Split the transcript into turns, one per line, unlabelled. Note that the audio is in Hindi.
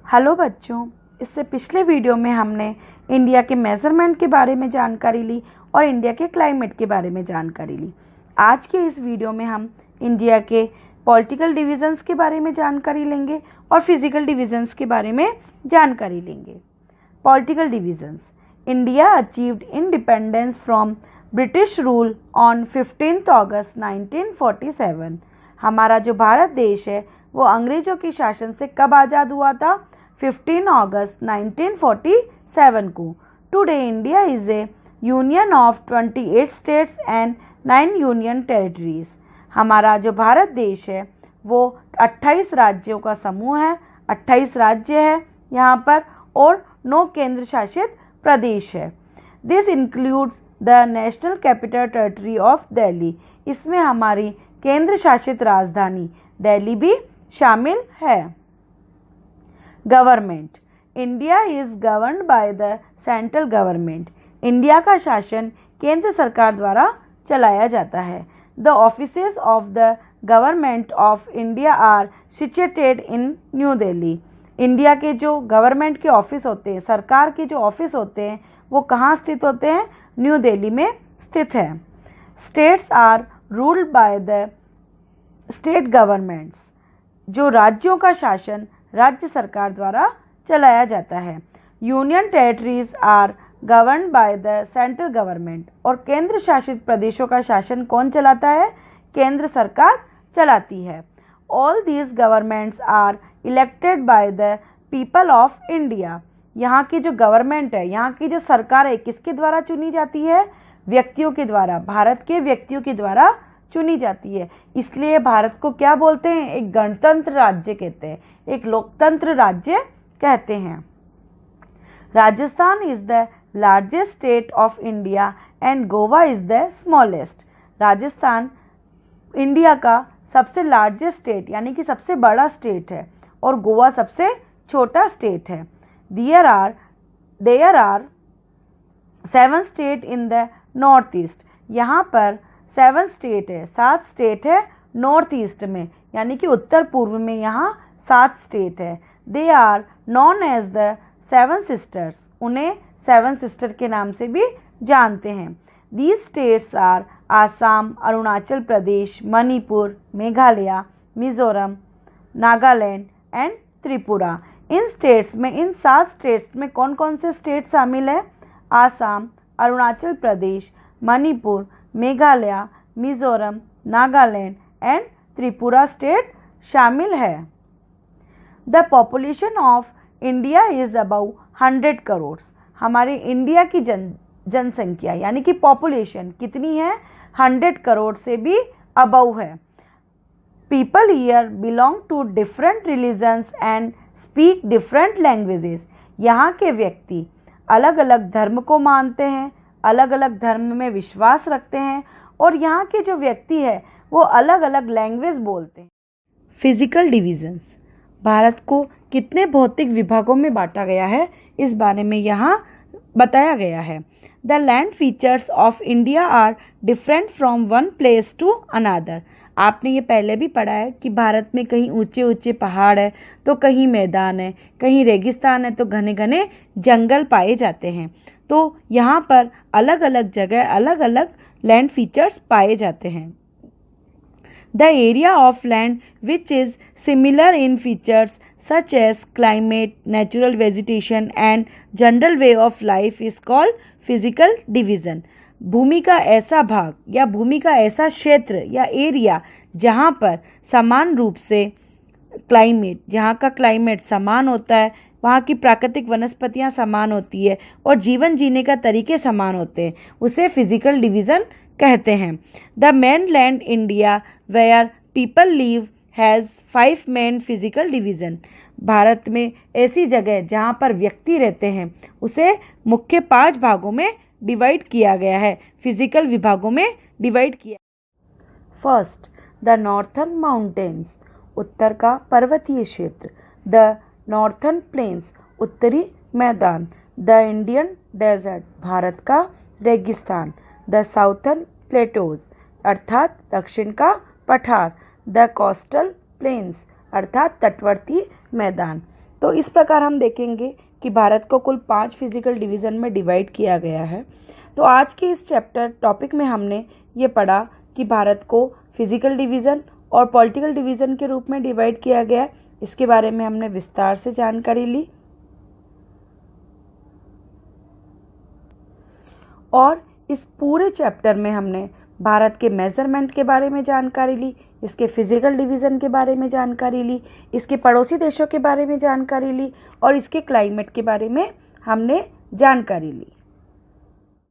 हेलो बच्चों, इससे पिछले वीडियो में हमने इंडिया के मेज़रमेंट के बारे में जानकारी ली और इंडिया के क्लाइमेट के बारे में जानकारी ली। आज के इस वीडियो में हम इंडिया के पॉलिटिकल डिविजन्स के बारे में जानकारी लेंगे और फिजिकल डिविजन्स के बारे में जानकारी लेंगे। Political divisions. India achieved independence from British rule on 15 अगस्त 1947। हमारा जो भारत देश है वो अंग्रेज़ों के शासन से कब आज़ाद हुआ था? 15 अगस्त 1947 को। Today India is A union of 28 states and 9 union territories. हमारा जो भारत देश है वो 28 राज्यों का समूह है, 28 राज्य है यहाँ पर और 9 केंद्र शासित प्रदेश है। This includes the national capital territory of Delhi. इसमें हमारी केंद्र शासित राजधानी दिल्ली भी शामिल है। Government. India is governed by the central government. India का शासन केंद्र सरकार द्वारा चलाया जाता है। The offices of the government of India are situated in New Delhi. India के जो गवर्नमेंट के ऑफिस होते हैं, सरकार के जो ऑफिस होते हैं, वो कहाँ स्थित होते हैं? न्यू दिल्ली में स्थित है। States are ruled by the state governments. जो राज्यों का शासन राज्य सरकार द्वारा चलाया जाता है। Union territories are governed by the central government. और केंद्र शासित प्रदेशों का शासन कौन चलाता है? केंद्र सरकार चलाती है। All these governments are elected by the people of India. यहाँ की जो गवर्नमेंट है, यहाँ की जो सरकार है, किसके द्वारा चुनी जाती है? व्यक्तियों के द्वारा, भारत के व्यक्तियों के द्वारा चुनी जाती है। इसलिए भारत को क्या बोलते हैं? एक गणतंत्र राज्य कहते हैं, एक लोकतंत्र राज्य कहते हैं। Rajasthan is the largest state of India and Goa is the smallest. Rajasthan India का सबसे लार्जेस्ट स्टेट यानी कि सबसे बड़ा स्टेट है और गोवा सबसे छोटा स्टेट है। There are 7 state in the north east. यहाँ पर 7 स्टेट है, 7 स्टेट है नॉर्थ ईस्ट में यानी कि उत्तर पूर्व में यहाँ 7 स्टेट है। They are known as the 7 sisters. उन्हें 7 सिस्टर के नाम से भी जानते हैं। These states are Assam, Arunachal Pradesh, Manipur, Meghalaya, Mizoram, Nagaland and Tripura. इन स्टेट्स में, इन 7 स्टेट्स में कौन कौन से स्टेट शामिल है? आसाम, अरुणाचल प्रदेश, मणिपुर, मेघालय, मिजोरम, नागालैंड एंड त्रिपुरा स्टेट शामिल है। The population of India is about 100 crore. हमारे इंडिया की जनसंख्या यानी कि पॉपुलेशन कितनी है? 100 करोड़ से भी अबव है। People here belong to different religions and speak different languages. यहाँ के व्यक्ति अलग अलग धर्म को मानते हैं, अलग अलग धर्म में विश्वास रखते हैं और यहाँ के जो व्यक्ति है वो अलग अलग लैंग्वेज बोलते हैं। Physical divisions. भारत को कितने भौतिक विभागों में बांटा गया है इस बारे में यहाँ बताया गया है। The land features of India are different from one place to another. आपने ये पहले भी पढ़ा है कि भारत में कहीं ऊंचे ऊंचे पहाड़ है तो कहीं मैदान है, कहीं रेगिस्तान है तो घने घने जंगल पाए जाते हैं। तो यहाँ पर अलग अलग जगह अलग अलग लैंड फीचर्स पाए जाते हैं। The area of land which is similar in features such as climate, natural vegetation and general way of life is called physical division. भूमि का ऐसा भाग या भूमि का ऐसा क्षेत्र या एरिया जहाँ पर समान रूप से क्लाइमेट, जहाँ का क्लाइमेट समान होता है, वहाँ की प्राकृतिक वनस्पतियाँ समान होती है और जीवन जीने का तरीके समान होते हैं, उसे फिजिकल डिवीज़न कहते हैं। The main land India where people live has 5 main physical division. Bharat में ऐसी जगह जहाँ पर व्यक्ति रहते हैं उसे मुख्य 5 भागों में डिवाइड किया गया है, फिजिकल विभागों में डिवाइड किया। First, the northern mountains. उत्तर का पर्वतीय क्षेत्र। द नॉर्थर्न प्लेन्स, उत्तरी मैदान। द इंडियन डेजर्ट, भारत का रेगिस्तान। द साउथर्न प्लेटोज, अर्थात दक्षिण का पठार। द कोस्टल प्लेन्स, अर्थात तटवर्ती मैदान। तो इस प्रकार हम देखेंगे कि भारत को कुल 5 फिजिकल डिवीज़न में डिवाइड किया गया है। तो आज के इस चैप्टर टॉपिक में हमने ये पढ़ा कि भारत को फिजिकल डिवीज़न और पॉलिटिकल डिवीज़न के रूप में डिवाइड किया गया है। इसके बारे में हमने विस्तार से जानकारी ली और इस पूरे चैप्टर में हमने भारत के मेजरमेंट के बारे में जानकारी ली, इसके फिजिकल डिवीज़न के बारे में जानकारी ली, इसके पड़ोसी देशों के बारे में जानकारी ली और इसके क्लाइमेट के बारे में हमने जानकारी ली।